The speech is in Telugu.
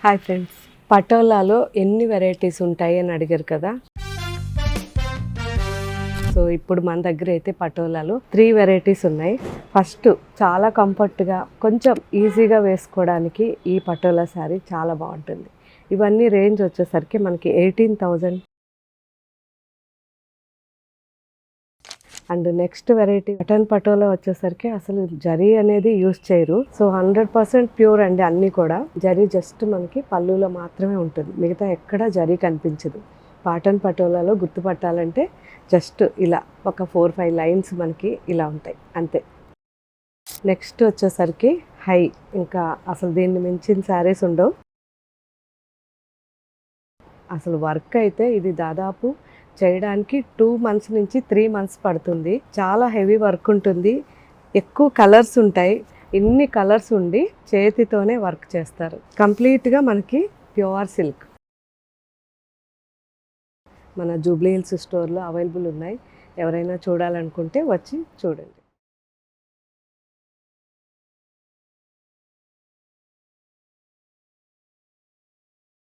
హాయ్ ఫ్రెండ్స్, పటోలాలో ఎన్ని వెరైటీస్ ఉంటాయి అని అడిగారు కదా. సో ఇప్పుడు మన దగ్గర అయితే పటోలాలో 3 వెరైటీస్ ఉన్నాయి. ఫస్ట్ చాలా కంఫర్ట్గా కొంచెం ఈజీగా వేసుకోవడానికి ఈ పటోలా శారీ చాలా బాగుంటుంది. ఇవన్నీ రేంజ్ వచ్చేసరికి మనకి 18,000. And next variety button patola వచ్చేసరికి అసలు జరీ అనేది యూస్ చేయరు. సో 100% ప్యూర్ అండి. అన్నీ కూడా జరీ జస్ట్ మనకి పళ్ళులో మాత్రమే ఉంటుంది, మిగతా ఎక్కడ జరీ కనిపించదు. కాటన్ పటోలాలో గుర్తుపట్టాలంటే జస్ట్ ఇలా ఒక 4-5 లైన్స్ మనకి ఇలా ఉంటాయి అంతే. నెక్స్ట్ వచ్చేసరికి హై, ఇంకా అసలు దీన్ని మించిన శారీస్ ఉండవు. అసలు వర్క్ అయితే ఇది దాదాపు చేయడానికి 2 months నుంచి 3 months పడుతుంది. చాలా హెవీ వర్క్ ఉంటుంది, ఎక్కువ కలర్స్ ఉంటాయి. ఇన్ని కలర్స్ ఉండి చేతితోనే వర్క్ చేస్తారు. కంప్లీట్గా మనకి ప్యూర్ సిల్క్. మన జూబ్లీ హిల్స్ స్టోర్లో అవైలబుల్ ఉన్నాయి. ఎవరైనా చూడాలనుకుంటే వచ్చి చూడండి.